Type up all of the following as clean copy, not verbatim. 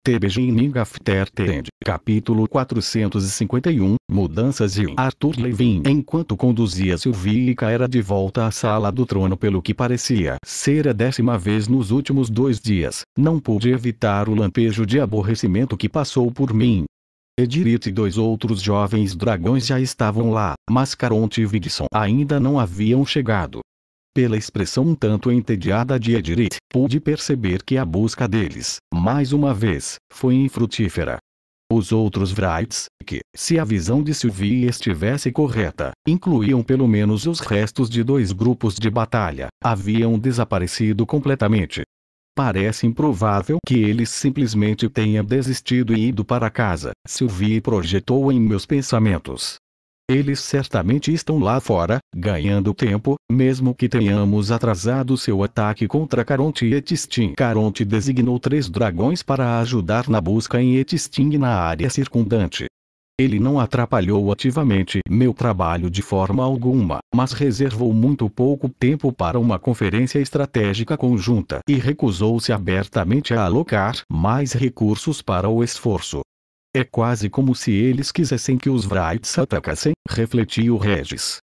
The Beginning After the End, capítulo 451, Mudanças em Arthur Levin. Enquanto conduzia Sylvie era de volta à sala do trono pelo que parecia ser a 10ª vez nos últimos 2 dias, não pude evitar o lampejo de aborrecimento que passou por mim. Edith e 2 outros jovens dragões já estavam lá, mas Caronte e Vigdson ainda não haviam chegado. Pela expressão um tanto entediada de Edith, pude perceber que a busca deles, mais uma vez, foi infrutífera. Os outros Wrights, que, se a visão de Sylvie estivesse correta, incluíam pelo menos os restos de 2 grupos de batalha, haviam desaparecido completamente. Parece improvável que eles simplesmente tenham desistido e ido para casa, Sylvie projetou em meus pensamentos. Eles certamente estão lá fora, ganhando tempo, mesmo que tenhamos atrasado seu ataque contra Caronte e Etistin. Caronte designou 3 dragões para ajudar na busca em Etistin e na área circundante. Ele não atrapalhou ativamente meu trabalho de forma alguma, mas reservou muito pouco tempo para uma conferência estratégica conjunta e recusou-se abertamente a alocar mais recursos para o esforço. É quase como se eles quisessem que os Wrights atacassem, refletiu Regis.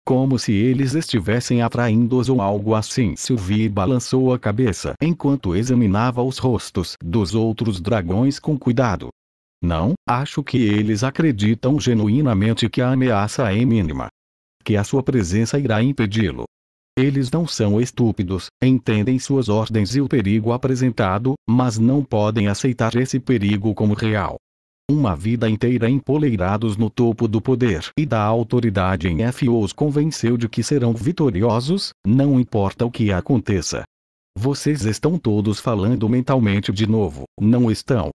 Como se eles estivessem atraindo-os ou algo assim. Sylvie balançou a cabeça enquanto examinava os rostos dos outros dragões com cuidado. Não, acho que eles acreditam genuinamente que a ameaça é mínima. Que a sua presença irá impedi-lo. Eles não são estúpidos, entendem suas ordens e o perigo apresentado, mas não podem aceitar esse perigo como real. Uma vida inteira empoleirados no topo do poder e da autoridade em FO os convenceu de que serão vitoriosos, não importa o que aconteça. Vocês estão todos falando mentalmente de novo, não estão?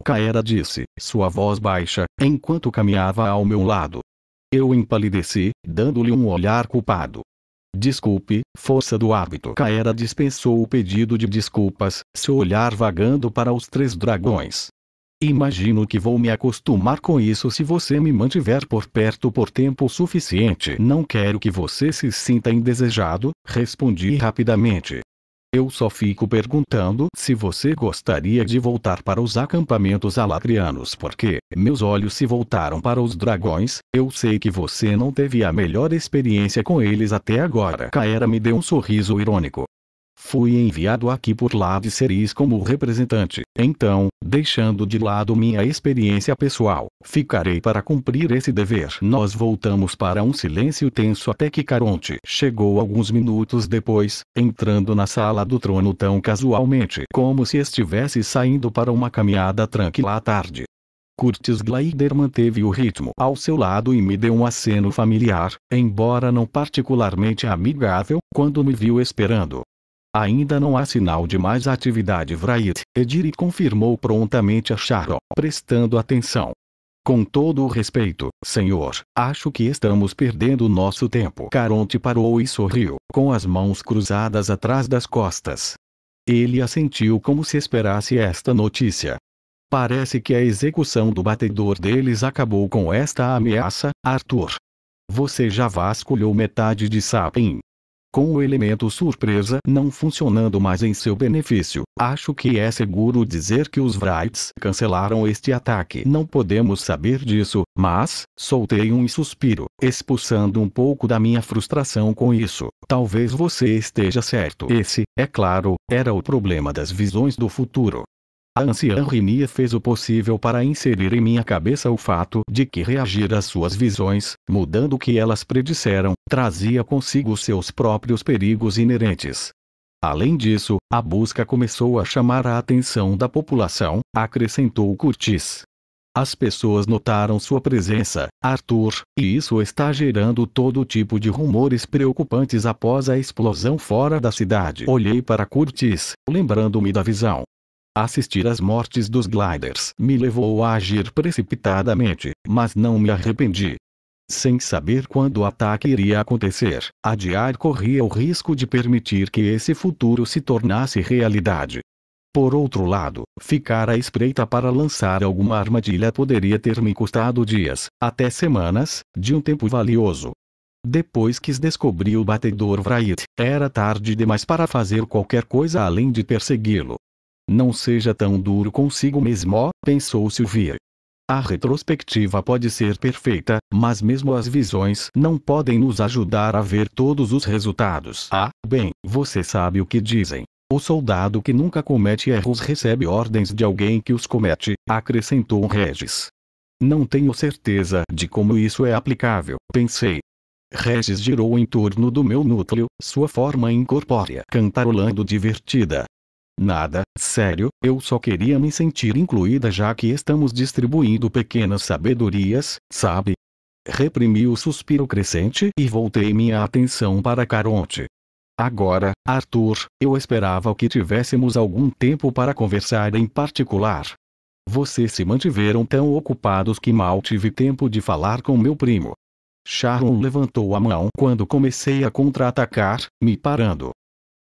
Kaera disse, sua voz baixa, enquanto caminhava ao meu lado. Eu empalideci, dando-lhe um olhar culpado. Desculpe, força do hábito. Kaera dispensou o pedido de desculpas, seu olhar vagando para os 3 dragões. Imagino que vou me acostumar com isso se você me mantiver por perto por tempo suficiente. Não quero que você se sinta indesejado, respondi rapidamente. Eu só fico perguntando se você gostaria de voltar para os acampamentos alacrianos porque meus olhos se voltaram para os dragões. Eu sei que você não teve a melhor experiência com eles até agora. Kaera me deu um sorriso irônico. Fui enviado aqui por Lady Ceres como representante, então, deixando de lado minha experiência pessoal, ficarei para cumprir esse dever. Nós voltamos para um silêncio tenso até que Caronte chegou alguns minutos depois, entrando na sala do trono tão casualmente como se estivesse saindo para uma caminhada tranquila à tarde. Curtis Glider manteve o ritmo ao seu lado e me deu um aceno familiar, embora não particularmente amigável, quando me viu esperando. Ainda não há sinal de mais atividade Wright, Edith confirmou prontamente a Sharon, prestando atenção. Com todo o respeito, senhor, acho que estamos perdendo nosso tempo. Caronte parou e sorriu, com as mãos cruzadas atrás das costas. Ele assentiu como se esperasse esta notícia. Parece que a execução do batedor deles acabou com esta ameaça, Arthur. Você já vasculhou metade de Sapin. Com o elemento surpresa não funcionando mais em seu benefício, acho que é seguro dizer que os Wrights cancelaram este ataque. Não podemos saber disso, mas, soltei um suspiro, expulsando um pouco da minha frustração com isso. Talvez você esteja certo. Esse, é claro, era o problema das visões do futuro. A anciã Rinia fez o possível para inserir em minha cabeça o fato de que reagir às suas visões, mudando o que elas predisseram, trazia consigo seus próprios perigos inerentes. Além disso, a busca começou a chamar a atenção da população, acrescentou Curtis. As pessoas notaram sua presença, Arthur, e isso está gerando todo tipo de rumores preocupantes após a explosão fora da cidade. Olhei para Curtis, lembrando-me da visão. Assistir às mortes dos Gliders me levou a agir precipitadamente, mas não me arrependi. Sem saber quando o ataque iria acontecer, adiar corria o risco de permitir que esse futuro se tornasse realidade. Por outro lado, ficar à espreita para lançar alguma armadilha poderia ter me custado dias, até semanas, de um tempo valioso. Depois que descobri o batedor Wright, era tarde demais para fazer qualquer coisa além de persegui-lo. Não seja tão duro consigo mesmo, pensou Sylvie. A retrospectiva pode ser perfeita, mas mesmo as visões não podem nos ajudar a ver todos os resultados. Ah, bem, você sabe o que dizem. O soldado que nunca comete erros recebe ordens de alguém que os comete, acrescentou Regis. Não tenho certeza de como isso é aplicável, pensei. Regis girou em torno do meu núcleo, sua forma incorpórea cantarolando divertida. Nada, sério, eu só queria me sentir incluída já que estamos distribuindo pequenas sabedorias, sabe? Reprimi o suspiro crescente e voltei minha atenção para Caronte. Agora, Arthur, eu esperava que tivéssemos algum tempo para conversar em particular. Vocês se mantiveram tão ocupados que mal tive tempo de falar com meu primo. Sharon levantou a mão quando comecei a contra-atacar, me parando.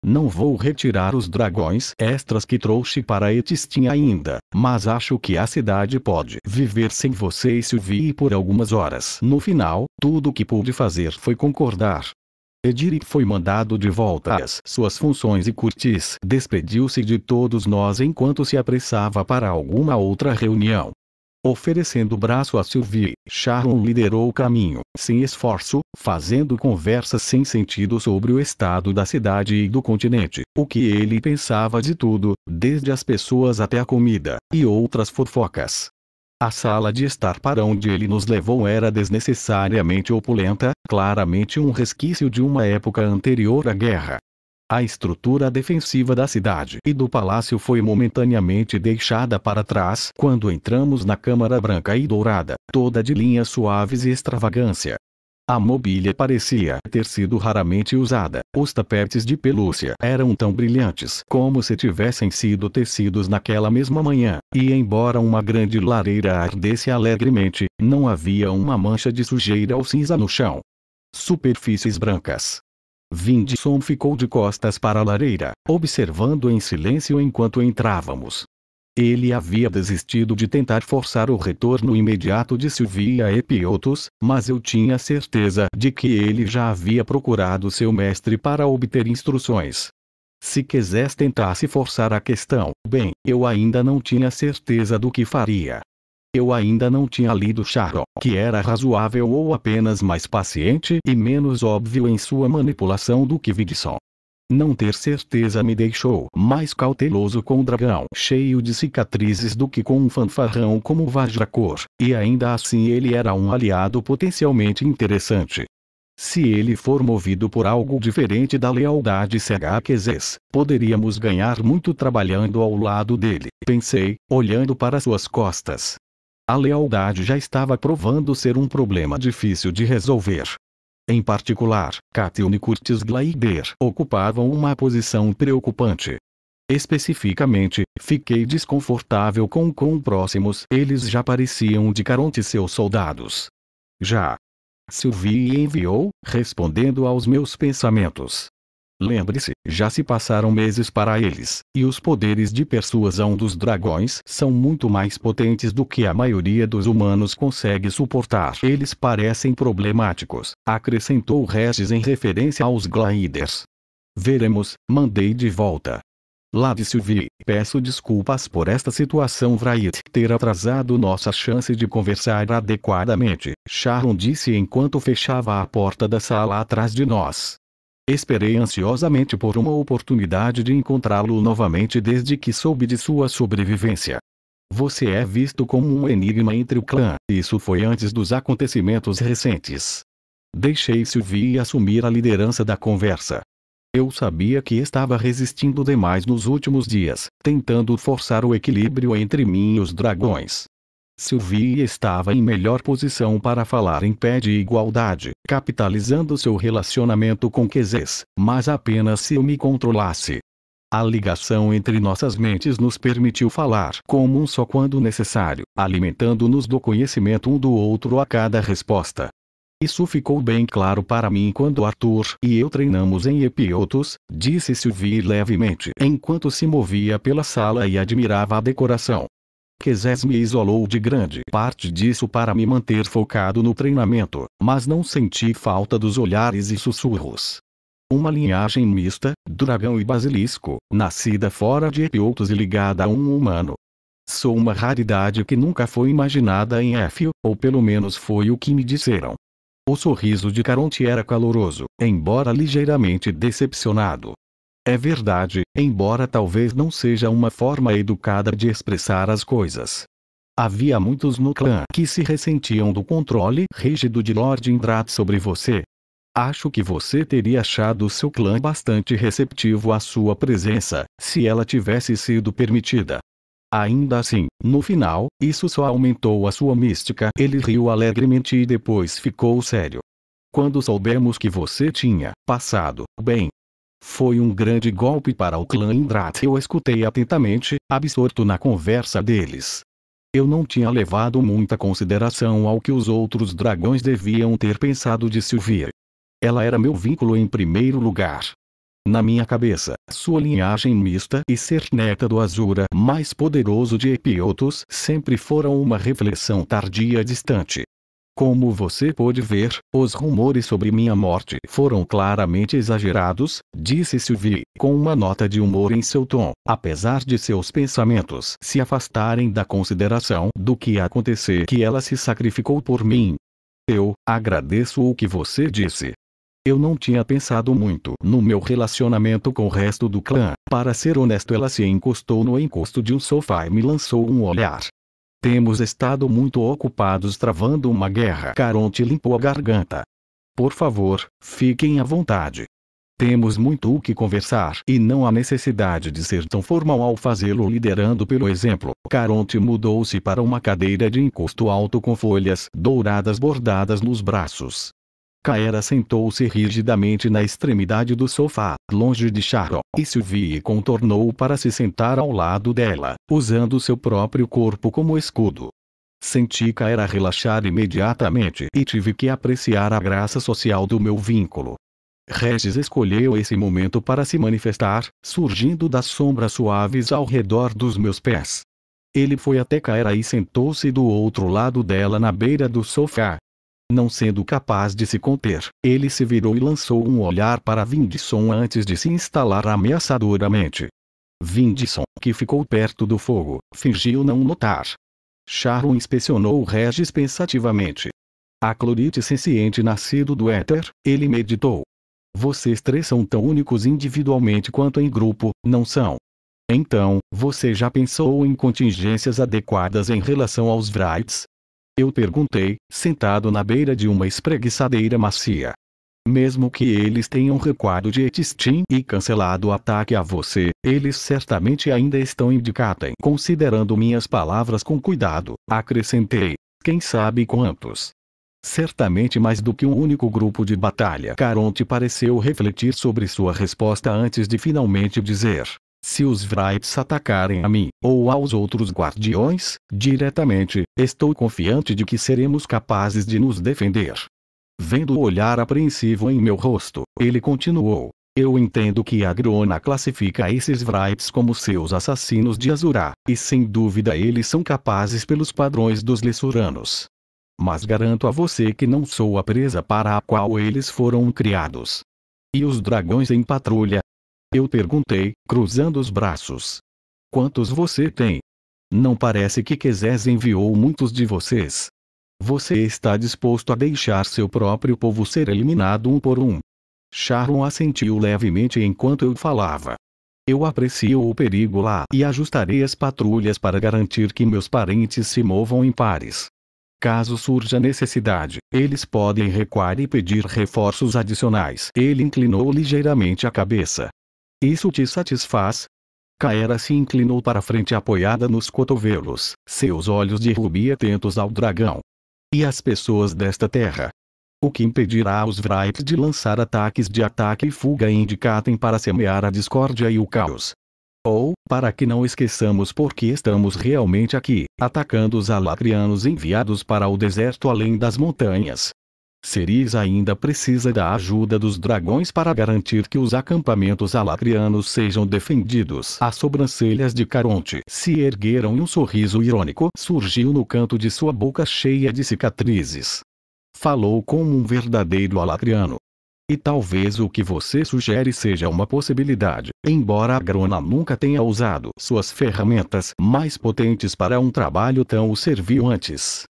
Não vou retirar os dragões extras que trouxe para Etistin ainda, mas acho que a cidade pode viver sem você e Sylvie por algumas horas. No final, tudo o que pude fazer foi concordar. Edric foi mandado de volta às suas funções e Curtis despediu-se de todos nós enquanto se apressava para alguma outra reunião. Oferecendo o braço a Sylvie, Sharon liderou o caminho, sem esforço, fazendo conversas sem sentido sobre o estado da cidade e do continente, o que ele pensava de tudo, desde as pessoas até a comida, e outras fofocas. A sala de estar para onde ele nos levou era desnecessariamente opulenta, claramente um resquício de uma época anterior à guerra. A estrutura defensiva da cidade e do palácio foi momentaneamente deixada para trás quando entramos na Câmara Branca e Dourada, toda de linhas suaves e extravagância. A mobília parecia ter sido raramente usada, os tapetes de pelúcia eram tão brilhantes como se tivessem sido tecidos naquela mesma manhã, e embora uma grande lareira ardesse alegremente, não havia uma mancha de sujeira ou cinza no chão. Superfícies brancas. Vindson ficou de costas para a lareira, observando em silêncio enquanto entrávamos. Ele havia desistido de tentar forçar o retorno imediato de Sylvie a Epiotos, mas eu tinha certeza de que ele já havia procurado seu mestre para obter instruções. Se quisesse tentasse forçar a questão, bem, eu ainda não tinha certeza do que faria. Eu ainda não tinha lido Sharon, que era razoável ou apenas mais paciente e menos óbvio em sua manipulação do que Vindson. Não ter certeza me deixou mais cauteloso com o dragão cheio de cicatrizes do que com um fanfarrão como Vajrakor, e ainda assim ele era um aliado potencialmente interessante. Se ele for movido por algo diferente da lealdade cega a Quezes, poderíamos ganhar muito trabalhando ao lado dele, pensei, olhando para suas costas. A lealdade já estava provando ser um problema difícil de resolver. Em particular, Catione e Curtis Glider ocupavam uma posição preocupante. Especificamente, fiquei desconfortável com quão próximos eles já pareciam de Caronte e seus soldados. Já. Sylvie enviou, respondendo aos meus pensamentos. Lembre-se, já se passaram meses para eles, e os poderes de persuasão dos dragões são muito mais potentes do que a maioria dos humanos consegue suportar. Eles parecem problemáticos, acrescentou Regis em referência aos Gliders. Veremos, mandei de volta. Lady Sylvie, peço desculpas por esta situação Wright ter atrasado nossa chance de conversar adequadamente, Sharon disse enquanto fechava a porta da sala atrás de nós. Esperei ansiosamente por uma oportunidade de encontrá-lo novamente desde que soube de sua sobrevivência. Você é visto como um enigma entre o clã, isso foi antes dos acontecimentos recentes. Deixei Sylvie assumir a liderança da conversa. Eu sabia que estava resistindo demais nos últimos dias, tentando forçar o equilíbrio entre mim e os dragões. Sylvie estava em melhor posição para falar em pé de igualdade, capitalizando seu relacionamento com Quezes, mas apenas se eu me controlasse. A ligação entre nossas mentes nos permitiu falar como um só quando necessário, alimentando-nos do conhecimento um do outro a cada resposta. Isso ficou bem claro para mim quando Arthur e eu treinamos em Epiotos, disse Sylvie levemente enquanto se movia pela sala e admirava a decoração. Quezes me isolou de grande parte disso para me manter focado no treinamento, mas não senti falta dos olhares e sussurros. Uma linhagem mista, dragão e basilisco, nascida fora de Epiotos e ligada a um humano. Sou uma raridade que nunca foi imaginada em Éfio, ou pelo menos foi o que me disseram. O sorriso de Caronte era caloroso, embora ligeiramente decepcionado. É verdade, embora talvez não seja uma forma educada de expressar as coisas. Havia muitos no clã que se ressentiam do controle rígido de Lord Indrat sobre você. Acho que você teria achado seu clã bastante receptivo à sua presença, se ela tivesse sido permitida. Ainda assim, no final, isso só aumentou a sua mística. Ele riu alegremente e depois ficou sério. Quando soubemos que você tinha passado bem. Foi um grande golpe para o clã Indrat. Eu escutei atentamente, absorto na conversa deles. Eu não tinha levado muita consideração ao que os outros dragões deviam ter pensado de Sylvie. Ela era meu vínculo em primeiro lugar. Na minha cabeça, sua linhagem mista e ser neta do Azura mais poderoso de Epiotos sempre foram uma reflexão tardia distante. Como você pôde ver, os rumores sobre minha morte foram claramente exagerados, disse Sylvie, com uma nota de humor em seu tom, apesar de seus pensamentos se afastarem da consideração do que ia acontecer que ela se sacrificou por mim. Eu agradeço o que você disse. Eu não tinha pensado muito no meu relacionamento com o resto do clã. Para ser honesto, ela se encostou no encosto de um sofá e me lançou um olhar. Temos estado muito ocupados travando uma guerra. Caronte limpou a garganta. Por favor, fiquem à vontade. Temos muito o que conversar e não há necessidade de ser tão formal ao fazê-lo liderando pelo exemplo. Caronte mudou-se para uma cadeira de encosto alto com folhas douradas bordadas nos braços. Kaera sentou-se rigidamente na extremidade do sofá, longe de Sharon, e Sylvie contornou para se sentar ao lado dela, usando seu próprio corpo como escudo. Senti Kaera relaxar imediatamente e tive que apreciar a graça social do meu vínculo. Regis escolheu esse momento para se manifestar, surgindo das sombras suaves ao redor dos meus pés. Ele foi até Kaera e sentou-se do outro lado dela na beira do sofá. Não sendo capaz de se conter, ele se virou e lançou um olhar para Vindisson antes de se instalar ameaçadoramente. Vindisson, que ficou perto do fogo, fingiu não notar. Sharon inspecionou Regis pensativamente. A clorite senciente nascido do éter, ele meditou. Vocês três são tão únicos individualmente quanto em grupo, não são? Então, você já pensou em contingências adequadas em relação aos Wrights? Eu perguntei, sentado na beira de uma espreguiçadeira macia. Mesmo que eles tenham recuado de Etistim e cancelado o ataque a você, eles certamente ainda estão em Dikaten. Considerando minhas palavras com cuidado, acrescentei, quem sabe quantos? Certamente mais do que um único grupo de batalha. Caronte pareceu refletir sobre sua resposta antes de finalmente dizer. Se os Wrights atacarem a mim, ou aos outros guardiões, diretamente, estou confiante de que seremos capazes de nos defender. Vendo o olhar apreensivo em meu rosto, ele continuou. Eu entendo que a Grona classifica esses Wrights como seus assassinos de Azura, e sem dúvida eles são capazes pelos padrões dos Lessuranos. Mas garanto a você que não sou a presa para a qual eles foram criados. E os dragões em patrulha? Eu perguntei, cruzando os braços. Quantos você tem? Não parece que Quezés enviou muitos de vocês. Você está disposto a deixar seu próprio povo ser eliminado um por um? Sharon assentiu levemente enquanto eu falava. Eu aprecio o perigo lá e ajustarei as patrulhas para garantir que meus parentes se movam em pares. Caso surja necessidade, eles podem recuar e pedir reforços adicionais. Ele inclinou ligeiramente a cabeça. Isso te satisfaz? Kaera se inclinou para frente apoiada nos cotovelos, seus olhos de rubi atentos ao dragão. E as pessoas desta terra? O que impedirá os Wrights de lançar ataques de ataque e fuga em Dikaten para semear a discórdia e o caos? Ou, para que não esqueçamos por que estamos realmente aqui, atacando os Alacrianos enviados para o deserto além das montanhas. Ceres ainda precisa da ajuda dos dragões para garantir que os acampamentos alacrianos sejam defendidos. As sobrancelhas de Caronte se ergueram e um sorriso irônico surgiu no canto de sua boca cheia de cicatrizes. Falou como um verdadeiro alacriano. E talvez o que você sugere seja uma possibilidade, embora a Grona nunca tenha usado suas ferramentas mais potentes para um trabalho tão o serviu antes.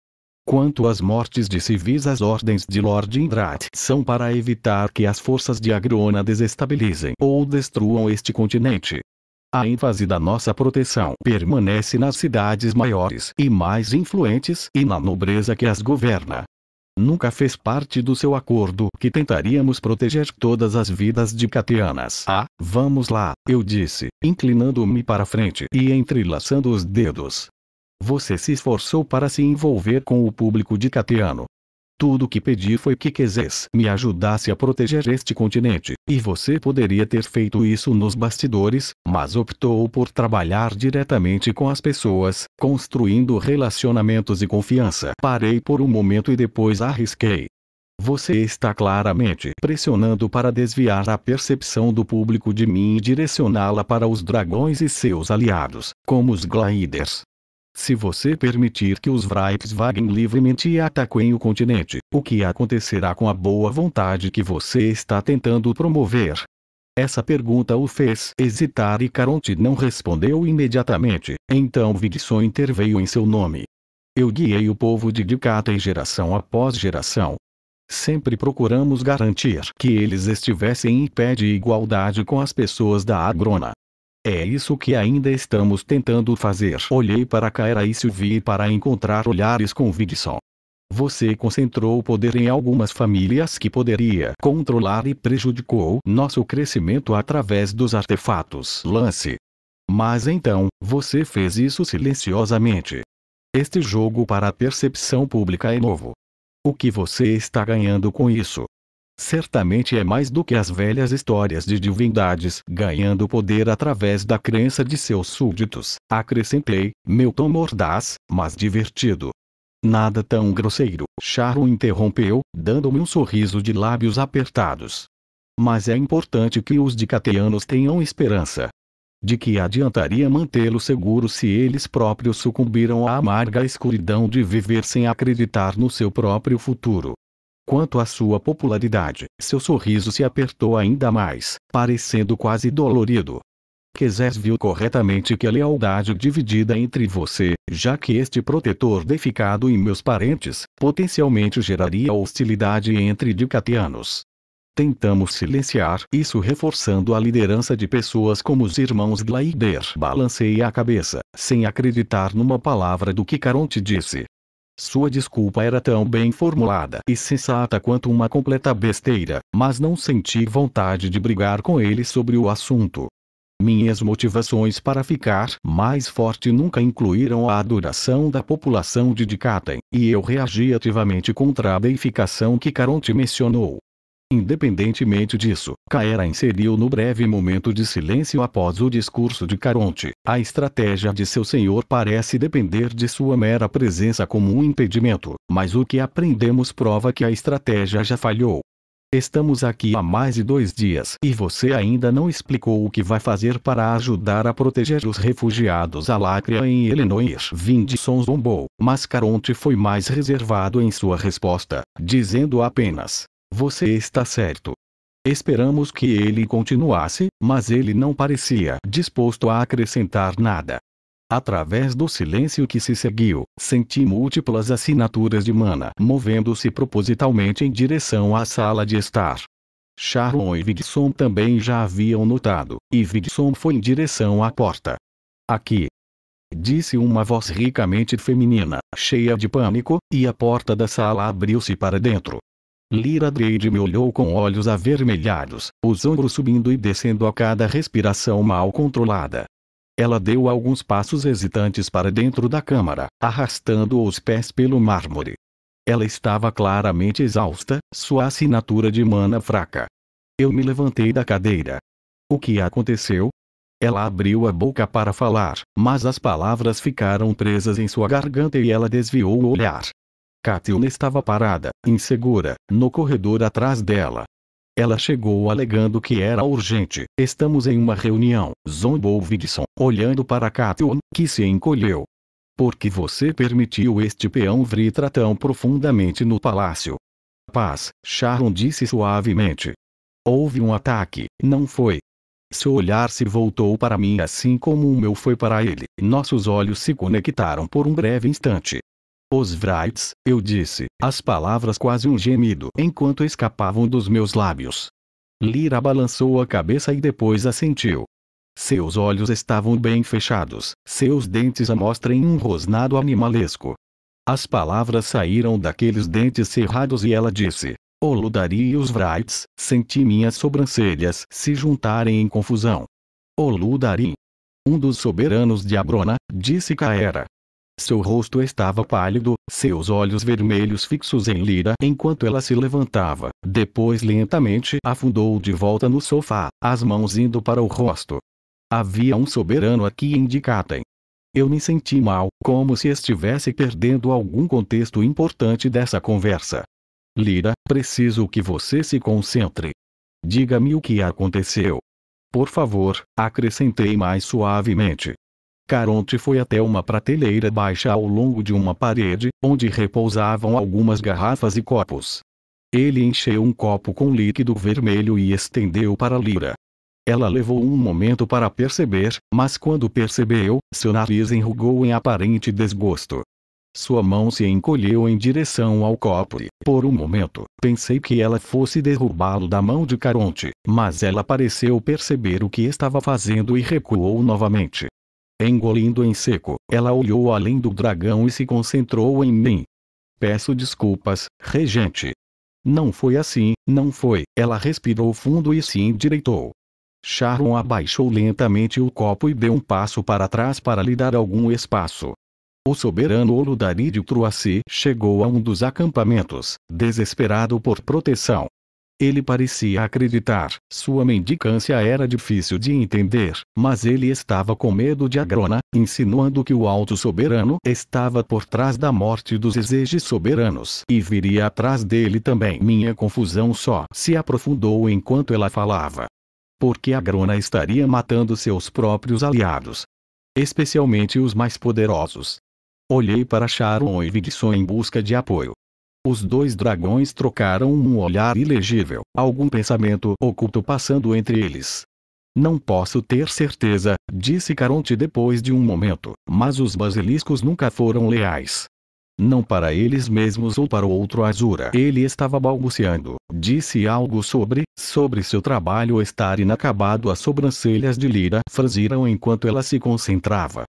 Quanto às mortes de civis, as ordens de Lord Indrat são para evitar que as forças de Agrona desestabilizem ou destruam este continente. A ênfase da nossa proteção permanece nas cidades maiores e mais influentes e na nobreza que as governa. Nunca fez parte do seu acordo que tentaríamos proteger todas as vidas de Cateanas. Ah, vamos lá, eu disse, inclinando-me para frente e entrelaçando os dedos. Você se esforçou para se envolver com o público de Cateano. Tudo o que pedi foi que Quezes me ajudasse a proteger este continente, e você poderia ter feito isso nos bastidores, mas optou por trabalhar diretamente com as pessoas, construindo relacionamentos e confiança. Parei por um momento e depois arrisquei. Você está claramente pressionando para desviar a percepção do público de mim e direcioná-la para os dragões e seus aliados, como os Gliders. Se você permitir que os Vripes vaguem livremente e ataquem o continente, o que acontecerá com a boa vontade que você está tentando promover? Essa pergunta o fez hesitar e Caronte não respondeu imediatamente, então Vidson interveio em seu nome. Eu guiei o povo de Dicata geração após geração. Sempre procuramos garantir que eles estivessem em pé de igualdade com as pessoas da Agrona. É isso que ainda estamos tentando fazer. Olhei para Kaera e Sylvie para encontrar olhares com Vidson. Você concentrou o poder em algumas famílias que poderia controlar e prejudicou nosso crescimento através dos artefatos Lance. Mas então, você fez isso silenciosamente. Este jogo para a percepção pública é novo. O que você está ganhando com isso? Certamente é mais do que as velhas histórias de divindades ganhando poder através da crença de seus súditos, acrescentei, meu tom mordaz, mas divertido. Nada tão grosseiro, Sharon interrompeu, dando-me um sorriso de lábios apertados. Mas é importante que os Dicateanos tenham esperança. De que adiantaria mantê-lo seguro se eles próprios sucumbiram à amarga escuridão de viver sem acreditar no seu próprio futuro? Quanto à sua popularidade, seu sorriso se apertou ainda mais, parecendo quase dolorido. Quezes viu corretamente que a lealdade dividida entre você, já que este protetor deficado e meus parentes, potencialmente geraria hostilidade entre Dicateanos. Tentamos silenciar isso reforçando a liderança de pessoas como os irmãos Glider. Balancei a cabeça, sem acreditar numa palavra do que Caronte disse. Sua desculpa era tão bem formulada e sensata quanto uma completa besteira, mas não senti vontade de brigar com ele sobre o assunto. Minhas motivações para ficar mais forte nunca incluíram a adoração da população de Dicaten, e eu reagi ativamente contra a deificação que Caronte mencionou. Independentemente disso, Kaera inseriu no breve momento de silêncio após o discurso de Caronte. A estratégia de seu senhor parece depender de sua mera presença como um impedimento, mas o que aprendemos prova que a estratégia já falhou. Estamos aqui há mais de 2 dias e você ainda não explicou o que vai fazer para ajudar a proteger os refugiados Alacria em Illinois. Vidson zombou, mas Caronte foi mais reservado em sua resposta, dizendo apenas: você está certo. Esperamos que ele continuasse, mas ele não parecia disposto a acrescentar nada. Através do silêncio que se seguiu, senti múltiplas assinaturas de mana movendo-se propositalmente em direção à sala de estar. Sharon e Vidson também já haviam notado, e Vidson foi em direção à porta. Aqui, disse uma voz ricamente feminina, cheia de pânico, e a porta da sala abriu-se para dentro. Lyra Drade me olhou com olhos avermelhados, os ombros subindo e descendo a cada respiração mal controlada. Ela deu alguns passos hesitantes para dentro da câmara, arrastando os pés pelo mármore. Ela estava claramente exausta, sua assinatura de mana fraca. Eu me levantei da cadeira. O que aconteceu? Ela abriu a boca para falar, mas as palavras ficaram presas em sua garganta e ela desviou o olhar. Catelyn estava parada, insegura, no corredor atrás dela. Ela chegou alegando que era urgente. Estamos em uma reunião, zombou Vidson, olhando para Catelyn, que se encolheu. Por que você permitiu este peão Vritra tão profundamente no palácio? Paz, Sharon disse suavemente. Houve um ataque, não foi? Seu olhar se voltou para mim assim como o meu foi para ele. Nossos olhos se conectaram por um breve instante. Os Wrights, eu disse, as palavras quase um gemido enquanto escapavam dos meus lábios. Lyra balançou a cabeça e depois assentiu. Seus olhos estavam bem fechados, seus dentes à mostra em um rosnado animalesco. As palavras saíram daqueles dentes cerrados e ela disse: Oludari e os Wrights. Senti minhas sobrancelhas se juntarem em confusão. Oludari. Um dos soberanos de Agrona, disse Caera. Seu rosto estava pálido, seus olhos vermelhos fixos em Lyra enquanto ela se levantava. Depois lentamente afundou de volta no sofá, as mãos indo para o rosto. Havia um soberano aqui em Dikaten. Eu me senti mal, como se estivesse perdendo algum contexto importante dessa conversa. Lyra, preciso que você se concentre. Diga-me o que aconteceu. Por favor, acrescentei mais suavemente. Caronte foi até uma prateleira baixa ao longo de uma parede, onde repousavam algumas garrafas e copos. Ele encheu um copo com líquido vermelho e estendeu para Lyra. Ela levou um momento para perceber, mas quando percebeu, seu nariz enrugou em aparente desgosto. Sua mão se encolheu em direção ao copo e, por um momento, pensei que ela fosse derrubá-lo da mão de Caronte, mas ela pareceu perceber o que estava fazendo e recuou novamente. Engolindo em seco, ela olhou além do dragão e se concentrou em mim. Peço desculpas, regente. Não foi assim, não foi. Ela respirou fundo e se endireitou. Sharon abaixou lentamente o copo e deu um passo para trás para lhe dar algum espaço. O soberano Oludari de Truaci chegou a um dos acampamentos, desesperado por proteção. Ele parecia acreditar, sua mendicância era difícil de entender, mas ele estava com medo de Agrona, insinuando que o alto soberano estava por trás da morte dos exeges soberanos e viria atrás dele também. Minha confusão só se aprofundou enquanto ela falava. Porque Agrona estaria matando seus próprios aliados, especialmente os mais poderosos. Olhei para Sharon e Vidson em busca de apoio. Os dois dragões trocaram um olhar ilegível, algum pensamento oculto passando entre eles. Não posso ter certeza, disse Caronte depois de um momento, mas os basiliscos nunca foram leais. Não para eles mesmos ou para o outro Azura. Ele estava balbuciando, disse algo sobre seu trabalho estar inacabado. As sobrancelhas de Lyra franziram enquanto ela se concentrava.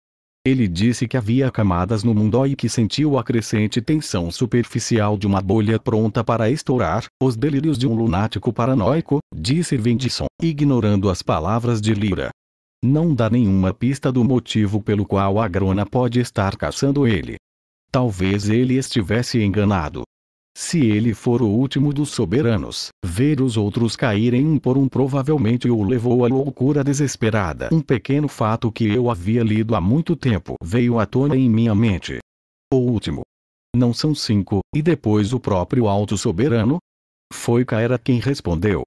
Ele disse que havia camadas no mundo e que sentiu a crescente tensão superficial de uma bolha pronta para estourar, os delírios de um lunático paranoico, disse Vendisson, ignorando as palavras de Lyra. Não dá nenhuma pista do motivo pelo qual Agrona pode estar caçando ele. Talvez ele estivesse enganado. Se ele for o último dos soberanos, ver os outros caírem um por um provavelmente o levou à loucura desesperada. Um pequeno fato que eu havia lido há muito tempo veio à tona em minha mente. O último. Não são 5, e depois o próprio alto soberano? Foi Caera quem respondeu.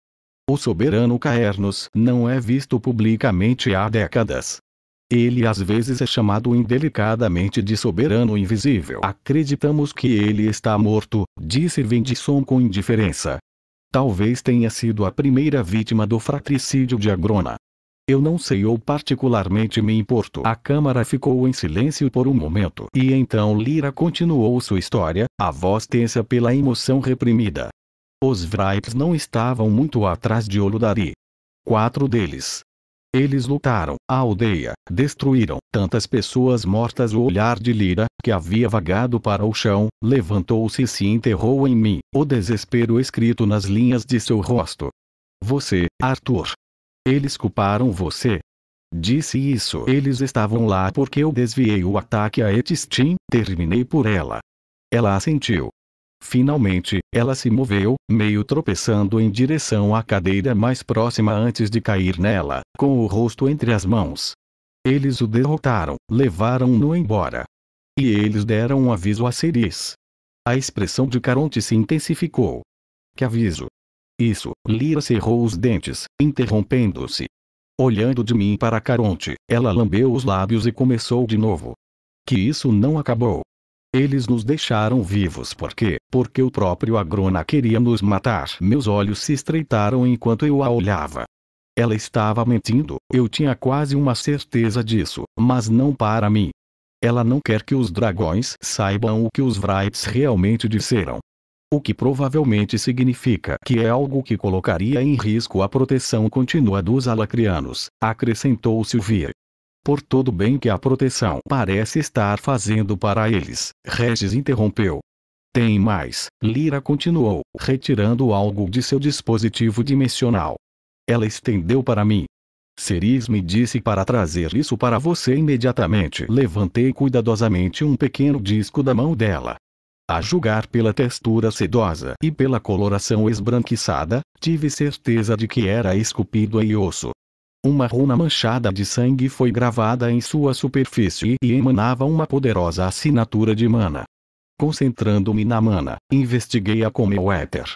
O soberano Caernos não é visto publicamente há décadas. Ele às vezes é chamado indelicadamente de soberano invisível. Acreditamos que ele está morto, disse Vendisson com indiferença. Talvez tenha sido a primeira vítima do fratricídio de Agrona. Eu não sei ou particularmente me importo. A câmara ficou em silêncio por um momento. E então Lyra continuou sua história, a voz tensa pela emoção reprimida. Os Wrights não estavam muito atrás de Oludari. 4 deles. Eles lutaram, a aldeia, destruíram tantas pessoas mortas. O olhar de Lyra, que havia vagado para o chão, levantou-se e se enterrou em mim, o desespero escrito nas linhas de seu rosto. Você, Arthur. Eles culparam você. Disse isso. Eles estavam lá porque eu desviei o ataque a Etistin, terminei por ela. Ela assentiu. Finalmente, ela se moveu, meio tropeçando em direção à cadeira mais próxima antes de cair nela, com o rosto entre as mãos. Eles o derrotaram, levaram-no embora. E eles deram um aviso a Ceres. A expressão de Caronte se intensificou. Que aviso? Isso. Lyra cerrou os dentes, interrompendo-se. Olhando de mim para Caronte, ela lambeu os lábios e começou de novo. Que isso não acabou. Eles nos deixaram vivos porque o próprio Agrona queria nos matar. Meus olhos se estreitaram enquanto eu a olhava. Ela estava mentindo, eu tinha quase uma certeza disso, mas não para mim. Ela não quer que os dragões saibam o que os Wrights realmente disseram. O que provavelmente significa que é algo que colocaria em risco a proteção contínua dos Alacrianos, acrescentou Sylvie. Por todo o bem que a proteção parece estar fazendo para eles, Regis interrompeu. Tem mais, Lyra continuou, retirando algo de seu dispositivo dimensional. Ela estendeu para mim. Ceres me disse para trazer isso para você imediatamente. Levantei cuidadosamente um pequeno disco da mão dela. A julgar pela textura sedosa e pela coloração esbranquiçada, tive certeza de que era esculpido em osso. Uma runa manchada de sangue foi gravada em sua superfície e emanava uma poderosa assinatura de mana. Concentrando-me na mana, investiguei-a com meu éter.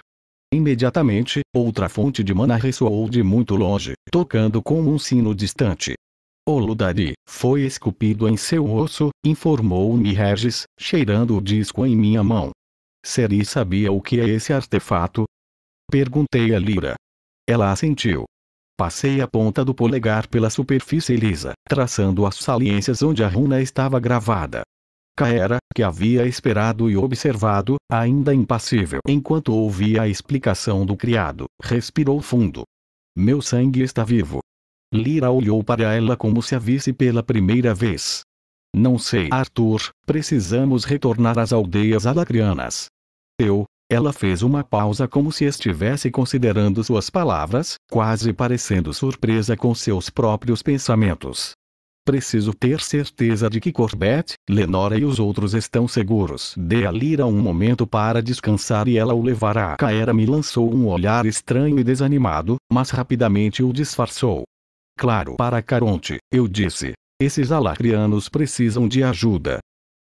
Imediatamente, outra fonte de mana ressoou de muito longe, tocando como um sino distante. O Ludari foi esculpido em seu osso, informou-me Regis, cheirando o disco em minha mão. Ceres sabia o que é esse artefato? Perguntei a Lyra. Ela assentiu. Passei a ponta do polegar pela superfície lisa, traçando as saliências onde a runa estava gravada. Kaera, que havia esperado e observado, ainda impassível enquanto ouvia a explicação do criado, respirou fundo. Meu sangue está vivo. Lyra olhou para ela como se a visse pela primeira vez. Não sei, Arthur, precisamos retornar às aldeias alacrianas. Ela fez uma pausa como se estivesse considerando suas palavras, quase parecendo surpresa com seus próprios pensamentos. Preciso ter certeza de que Corbett, Lenora e os outros estão seguros. Dê a Lyra um momento para descansar e ela o levará. Kaera me lançou um olhar estranho e desanimado, mas rapidamente o disfarçou. Claro, para Caronte, eu disse. Esses alacrianos precisam de ajuda.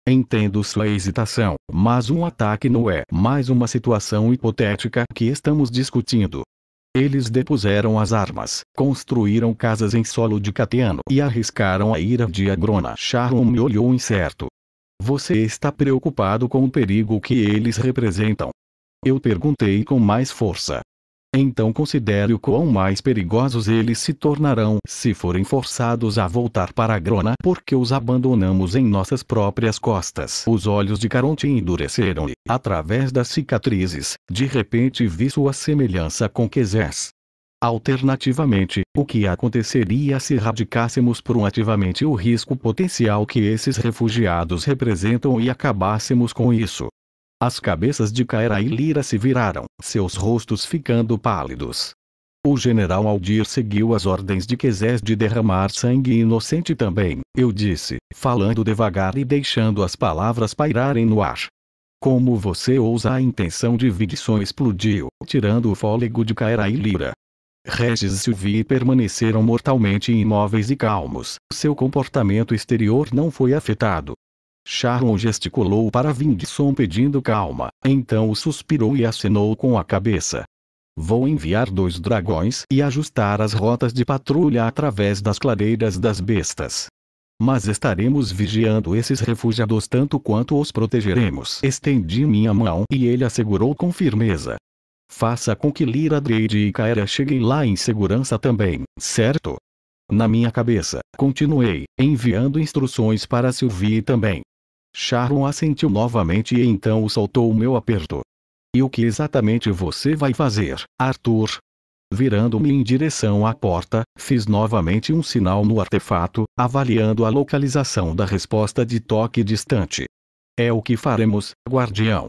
Entendo sua hesitação, mas um ataque não é mais uma situação hipotética que estamos discutindo. Eles depuseram as armas, construíram casas em solo de Cateano e arriscaram a ira de Agrona. Sharon me olhou incerto. Você está preocupado com o perigo que eles representam? Eu perguntei com mais força. Então considere o quão mais perigosos eles se tornarão se forem forçados a voltar para Agrona porque os abandonamos em nossas próprias costas. Os olhos de Caronte endureceram e, através das cicatrizes, de repente vi sua semelhança com Quezés. Alternativamente, o que aconteceria se radicássemos proativamente o risco potencial que esses refugiados representam e acabássemos com isso? As cabeças de Kaera e Lyra se viraram, seus rostos ficando pálidos. O general Aldir seguiu as ordens de Quezés de derramar sangue inocente também, eu disse, falando devagar e deixando as palavras pairarem no ar. Como você ousa? A intenção de Vigson explodiu, tirando o fôlego de Kaera e Lyra. Regis e Sylvie permaneceram mortalmente imóveis e calmos, seu comportamento exterior não foi afetado. Sharon gesticulou para Vigson pedindo calma, então suspirou e acenou com a cabeça. Vou enviar 2 dragões e ajustar as rotas de patrulha através das clareiras das bestas. Mas estaremos vigiando esses refugiados tanto quanto os protegeremos. Estendi minha mão e ele assegurou com firmeza. Faça com que Lyra Drade e Kaera cheguem lá em segurança também, certo? Na minha cabeça, continuei, enviando instruções para Sylvie também. Sharon assentiu novamente e então soltou o meu aperto. E o que exatamente você vai fazer, Arthur? Virando-me em direção à porta, fiz novamente um sinal no artefato, avaliando a localização da resposta de toque distante. É o que faremos, guardião.